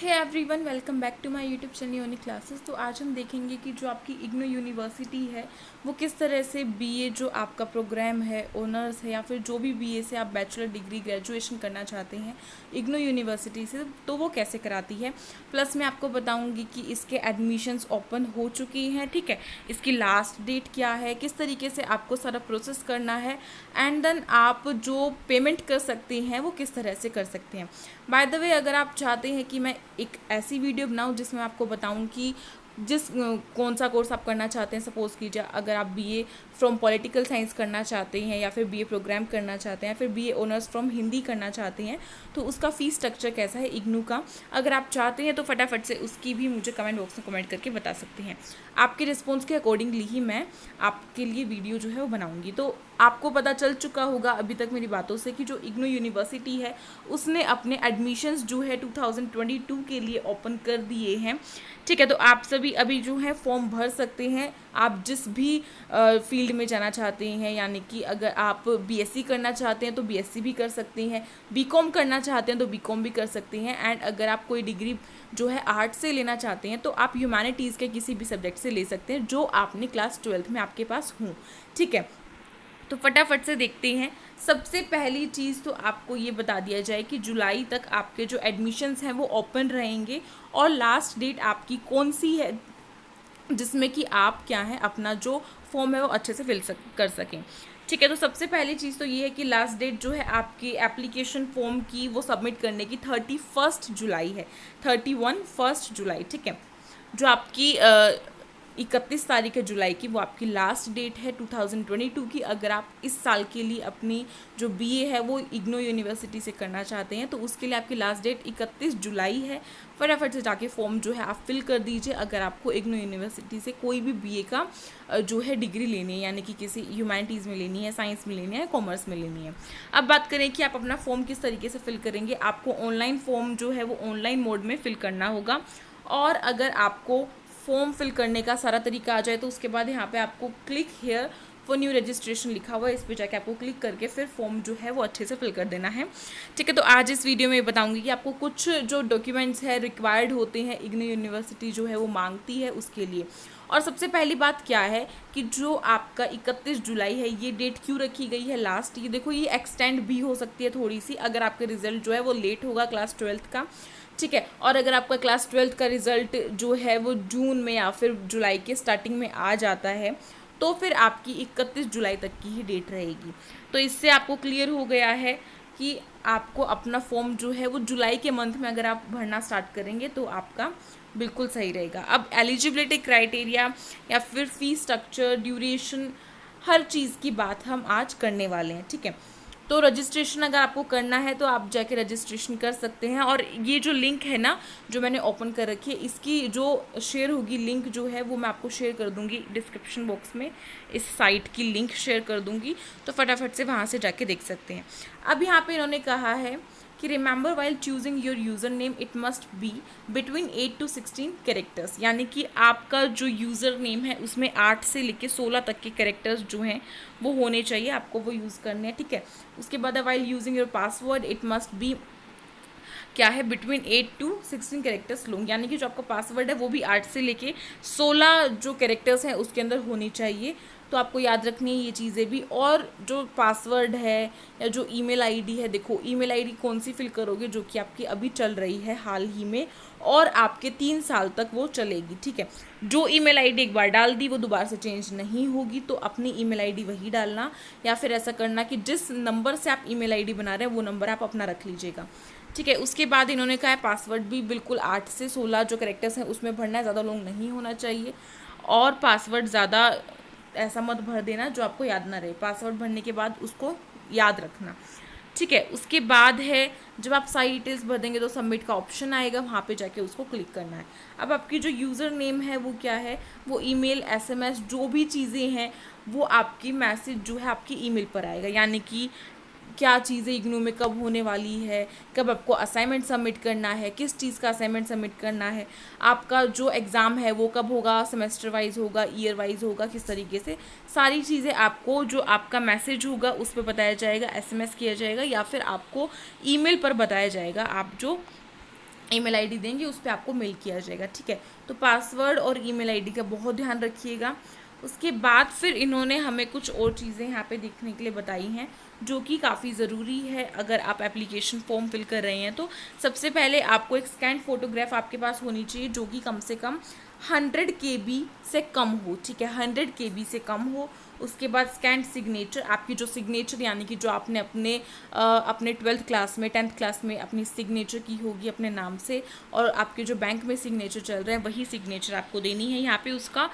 Hey everyone, welcome back to my YouTube channel uni classes. तो आज हम देखेंगे कि जो आपकी इग्नू यूनिवर्सिटी है वो किस तरह से बीए जो आपका प्रोग्राम है, ऑनर्स है या फिर जो भी बीए से आप बैचलर डिग्री ग्रेजुएशन करना चाहते हैं इग्नू यूनिवर्सिटी से, तो वो कैसे कराती है। प्लस मैं आपको बताऊंगी कि इसके एडमिशन्स ओपन हो चुकी हैं, ठीक है, इसकी लास्ट डेट क्या है, किस तरीके से आपको सारा प्रोसेस करना है, एंड देन आप जो पेमेंट कर सकते हैं वो किस तरह से कर सकते हैं। बाय द वे, अगर आप चाहते हैं कि मैं एक ऐसी वीडियो बनाऊं जिसमें आपको बताऊं कि कौन सा कोर्स आप करना चाहते हैं, सपोज़ कीजिए अगर आप बीए फ्रॉम पॉलिटिकल साइंस करना चाहते हैं या फिर बीए प्रोग्राम करना चाहते हैं या फिर बीए ऑनर्स फ्रॉम हिंदी करना चाहते हैं, तो उसका फ़ीस स्ट्रक्चर कैसा है इग्नू का, अगर आप चाहते हैं तो फटाफट से उसकी भी मुझे कमेंट बॉक्स में कमेंट करके बता सकते हैं। आपके रिस्पॉन्स के अकॉर्डिंगली ही मैं आपके लिए वीडियो जो है वो बनाऊँगी। तो आपको पता चल चुका होगा अभी तक मेरी बातों से कि जो इग्नू यूनिवर्सिटी है उसने अपने एडमिशन्स जो है 2022 के लिए ओपन कर दिए हैं, ठीक है। तो आप सभी अभी जो है फॉर्म भर सकते हैं, आप जिस भी फील्ड में जाना चाहते हैं, यानी कि अगर आप बीएससी करना चाहते हैं तो बीएससी भी कर सकते हैं, बीकॉम करना चाहते हैं तो बीकॉम भी कर सकते हैं, एंड अगर आप कोई डिग्री जो है आर्ट से लेना चाहते हैं तो आप ह्यूमैनिटीज़ के किसी भी सब्जेक्ट से ले सकते हैं जो आपने क्लास 12th में आपके पास हों, ठीक है। तो फटाफट से देखते हैं। सबसे पहली चीज़ तो आपको ये बता दिया जाए कि जुलाई तक आपके जो एडमिशन्स हैं वो ओपन रहेंगे और लास्ट डेट आपकी कौन सी है जिसमें कि आप क्या है अपना जो फॉर्म है वो अच्छे से कर सकें, ठीक है। तो सबसे पहली चीज़ तो ये है कि लास्ट डेट जो है आपकी एप्लीकेशन फॉर्म की वो सबमिट करने की 31 जुलाई है, 1 जुलाई, ठीक है। जो आपकी 31 तारीख है जुलाई की, वो आपकी लास्ट डेट है 2022 की। अगर आप इस साल के लिए अपनी जो बीए है वो इग्नू यूनिवर्सिटी से करना चाहते हैं तो उसके लिए आपकी लास्ट डेट 31 जुलाई है। फटाफट से जाके फॉर्म जो है आप फिल कर दीजिए अगर आपको इग्नू यूनिवर्सिटी से कोई भी बीए का जो है डिग्री लेनी है, यानी कि किसी ह्यूमैनिटीज़ में लेनी है, साइंस में लेनी है, कॉमर्स में लेनी है। अब बात करें कि आप अपना फॉर्म किस तरीके से फिल करेंगे। आपको ऑनलाइन फॉर्म जो है वो ऑनलाइन मोड में फिल करना होगा, और अगर आपको फॉर्म फिल करने का सारा तरीका आ जाए तो उसके बाद यहाँ पे आपको click here for new registration लिखा हुआ है, इस पे जाके आपको क्लिक करके फिर फॉर्म जो है वो अच्छे से फिल कर देना है, ठीक है। तो आज इस वीडियो में बताऊंगी कि आपको कुछ जो डॉक्यूमेंट्स है रिक्वायर्ड होते हैं इग्नू यूनिवर्सिटी जो है वो मांगती है उसके लिए। और सबसे पहली बात क्या है कि जो आपका 31 जुलाई है ये डेट क्यों रखी गई है लास्ट, ये देखो ये एक्सटेंड भी हो सकती है थोड़ी सी अगर आपका रिजल्ट जो है वो लेट होगा क्लास 12th का, ठीक है। और अगर आपका क्लास 12th का रिज़ल्ट जो है वो जून में या फिर जुलाई के स्टार्टिंग में आ जाता है तो फिर आपकी 31 जुलाई तक की ही डेट रहेगी। तो इससे आपको क्लियर हो गया है कि आपको अपना फॉर्म जो है वो जुलाई के मंथ में अगर आप भरना स्टार्ट करेंगे तो आपका बिल्कुल सही रहेगा। अब एलिजिबिलिटी क्राइटेरिया या फिर फीस स्ट्रक्चर, ड्यूरेशन, हर चीज़ की बात हम आज करने वाले हैं, ठीक है। तो रजिस्ट्रेशन अगर आपको करना है तो आप जाके रजिस्ट्रेशन कर सकते हैं, और ये जो लिंक है ना जो मैंने ओपन कर रखी है इसकी जो शेयर होगी लिंक जो है वो मैं आपको शेयर कर दूंगी डिस्क्रिप्शन बॉक्स में, इस साइट की लिंक शेयर कर दूंगी, तो फटाफट से वहाँ से जाके देख सकते हैं। अब यहाँ पे इन्होंने कहा है कि remember while choosing your user name it must be between 8 to 16 characters, यानी कि आपका जो यूज़र नेम है उसमें 8 से लेके 16 तक के कैरेक्टर्स जो हैं वो होने चाहिए, आपको वो यूज़ करने हैं, ठीक है। उसके बाद while using your password it must be क्या है बिटवीन 8 to 16 कैरेक्टर्स लॉन्ग, यानी कि जो आपका पासवर्ड है वो भी 8 से लेके 16 जो कैरेक्टर्स हैं उसके अंदर होनी चाहिए। तो आपको याद रखनी है ये चीज़ें भी। और जो पासवर्ड है या जो ईमेल आईडी है, देखो ईमेल आईडी कौन सी फिल करोगे जो कि आपकी अभी चल रही है हाल ही में और आपके 3 साल तक वो चलेगी, ठीक है। जो ईमेल आईडी एक बार डाल दी वो दोबारा से चेंज नहीं होगी, तो अपनी ईमेल आईडी वही डालना, या फिर ऐसा करना कि जिस नंबर से आप ईमेल आईडी बना रहे हैं वो नंबर आप अपना रख लीजिएगा, ठीक है। उसके बाद इन्होंने कहा है पासवर्ड भी बिल्कुल 8 से 16 जो कैरेक्टर्स हैं उसमें भरना है, ज़्यादा लॉन्ग नहीं होना चाहिए, और पासवर्ड ज़्यादा ऐसा मत भर देना जो आपको याद ना रहे, पासवर्ड भरने के बाद उसको याद रखना, ठीक है। उसके बाद है जब आप सारी डिटेल्स भर देंगे तो सबमिट का ऑप्शन आएगा, वहाँ पे जाके उसको क्लिक करना है। अब आपकी जो यूज़र नेम है वो क्या है, वो ईमेल, एसएमएस जो भी चीज़ें हैं वो आपकी मैसेज जो है आपकी ईमेल पर आएगा, यानी कि क्या चीज़ें इग्नू में कब होने वाली है, कब आपको असाइनमेंट सबमिट करना है, किस चीज़ का असाइनमेंट सबमिट करना है, आपका जो एग्ज़ाम है वो कब होगा, सेमेस्टर वाइज होगा, ईयर वाइज होगा, किस तरीके से, सारी चीज़ें आपको जो आपका मैसेज होगा उस पर बताया जाएगा, एसएमएस किया जाएगा या फिर आपको ईमेल पर बताया जाएगा। आप जो ईमेल आईडी देंगे, उस पर आपको मेल किया जाएगा, ठीक है। तो पासवर्ड और ईमेल आईडी का बहुत ध्यान रखिएगा। उसके बाद फिर इन्होंने हमें कुछ और चीज़ें यहाँ पे देखने के लिए बताई हैं जो कि काफ़ी ज़रूरी है अगर आप एप्लीकेशन फॉर्म फिल कर रहे हैं। तो सबसे पहले आपको एक स्कैन फोटोग्राफ आपके पास होनी चाहिए जो कि कम से कम 100 KB से कम हो, ठीक है, 100 KB से कम हो। उसके बाद स्कैन सिग्नेचर, आपकी जो सिग्नेचर यानी कि जो आपने अपने 12th क्लास में 10th क्लास में अपनी सिग्नेचर की होगी अपने नाम से, और आपके जो बैंक में सिग्नेचर चल रहे हैं वही सिग्नेचर आपको देनी है यहाँ पे, उसका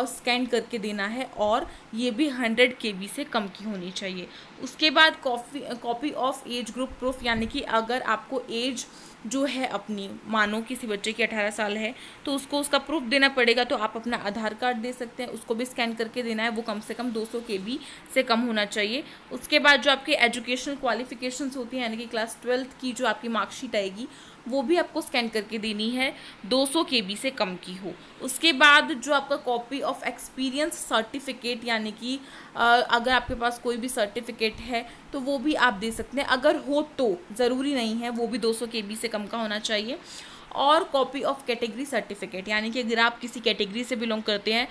स्कैन करके देना है, और ये भी 100 KB से कम की होनी चाहिए। उसके बाद copy of age group proof, यानी कि अगर आपको एज जो है अपनी, मानो किसी बच्चे की 18 साल है तो उसको उसका प्रूफ देना पड़ेगा, तो आप अपना आधार कार्ड दे सकते हैं, उसको भी स्कैन करके देना है, वो कम से कम 200 KB से कम होना चाहिए। उसके बाद जो आपकी एजुकेशनल क्वालिफिकेशंस होती हैं यानी कि क्लास 12th की जो आपकी मार्कशीट आएगी वो भी आपको स्कैन करके देनी है, 200 KB से कम की हो। उसके बाद जो आपका कॉपी ऑफ एक्सपीरियंस सर्टिफिकेट, यानी कि अगर आपके पास कोई भी सर्टिफिकेट है तो वो भी आप दे सकते हैं, अगर हो तो, ज़रूरी नहीं है, वो भी 200 KB से कम का होना चाहिए। और कॉपी ऑफ कैटेगरी सर्टिफिकेट, यानी कि अगर आप किसी कैटेगरी से बिलोंग करते हैं,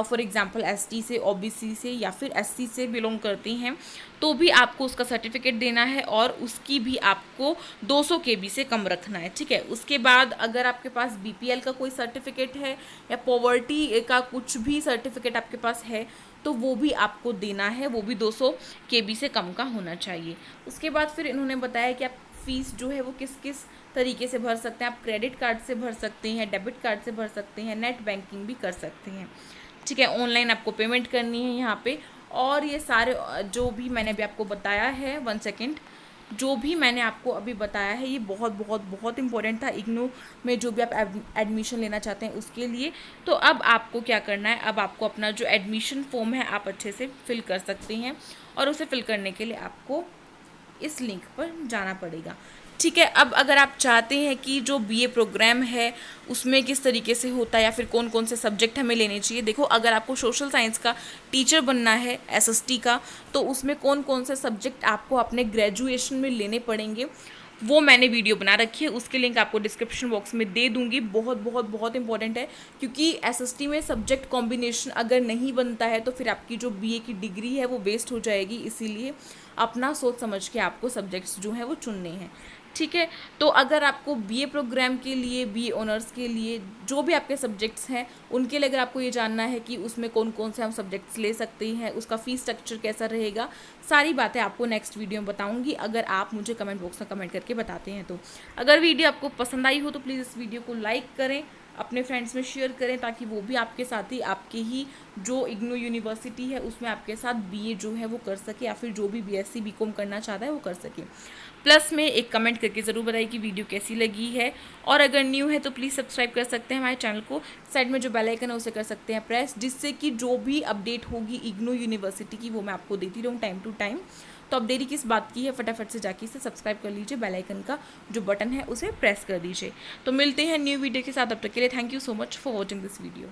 फॉर एग्जांपल ST से, OBC से या फिर SC से बिलोंग करती हैं, तो भी आपको उसका सर्टिफिकेट देना है और उसकी भी आपको 200 KB से कम रखना है, ठीक है। उसके बाद अगर आपके पास BPL का कोई सर्टिफिकेट है या पॉवर्टी का कुछ भी सर्टिफिकेट आपके पास है तो वो भी आपको देना है, वो भी 200 KB से कम का होना चाहिए। उसके बाद फिर इन्होंने बताया कि आप फीस जो है वो किस किस तरीके से भर सकते हैं। आप क्रेडिट कार्ड से भर सकते हैं, डेबिट कार्ड से भर सकते हैं, नेट बैंकिंग भी कर सकते हैं, ठीक है। ऑनलाइन आपको पेमेंट करनी है यहाँ पे। और ये सारे जो भी मैंने अभी आपको बताया है, 1 सेकेंड, जो भी मैंने आपको अभी बताया है ये बहुत बहुत बहुत इंपॉर्टेंट था इग्नू में जो भी आप एडमिशन लेना चाहते हैं उसके लिए। तो अब आपको क्या करना है, अब आपको अपना जो एडमिशन फॉर्म है आप अच्छे से फिल कर सकते हैं, और उसे फिल करने के लिए आपको इस लिंक पर जाना पड़ेगा, ठीक है। अब अगर आप चाहते हैं कि जो BA प्रोग्राम है उसमें किस तरीके से होता है या फिर कौन कौन से सब्जेक्ट हमें लेने चाहिए, देखो अगर आपको सोशल साइंस का टीचर बनना है SST का, तो उसमें कौन कौन से सब्जेक्ट आपको अपने ग्रेजुएशन में लेने पड़ेंगे वो मैंने वीडियो बना रखी है, उसके लिंक आपको डिस्क्रिप्शन बॉक्स में दे दूंगी। बहुत बहुत बहुत इंपॉर्टेंट है क्योंकि SST में सब्जेक्ट कॉम्बिनेशन अगर नहीं बनता है तो फिर आपकी जो BA की डिग्री है वो वेस्ट हो जाएगी, इसीलिए अपना सोच समझ के आपको सब्जेक्ट्स जो हैं वो चुनने हैं, ठीक है। तो अगर आपको BA प्रोग्राम के लिए, BA ऑनर्स के लिए जो भी आपके सब्जेक्ट्स हैं उनके लिए अगर आपको ये जानना है कि उसमें कौन कौन से हम सब्जेक्ट्स ले सकते हैं, उसका फ़ीस स्ट्रक्चर कैसा रहेगा, सारी बातें आपको नेक्स्ट वीडियो में बताऊंगी अगर आप मुझे कमेंट बॉक्स में कमेंट करके बताते हैं तो। अगर वीडियो आपको पसंद आई हो तो प्लीज़ इस वीडियो को लाइक करें, अपने फ्रेंड्स में शेयर करें ताकि वो भी आपके साथ ही आपके ही जो इग्नू यूनिवर्सिटी है उसमें आपके साथ BA जो है वो कर सके, या फिर जो भी BSc BCom करना चाहता है वो कर सके। प्लस में एक कमेंट करके ज़रूर बताइए कि वीडियो कैसी लगी है, और अगर न्यू है तो प्लीज़ सब्सक्राइब कर सकते हैं हमारे चैनल को, साइड में जो बेल आइकन है उसे कर सकते हैं प्रेस, जिससे कि जो भी अपडेट होगी इग्नू यूनिवर्सिटी की वो मैं आपको देती रहूँ टाइम टू टाइम। तो अब देरी किस बात की है, फटाफट से जाके इसे सब्सक्राइब कर लीजिए, बेल आइकन का जो बटन है उसे प्रेस कर दीजिए। तो मिलते हैं न्यू वीडियो के साथ, अब तक के लिए thank you so much for watching this video.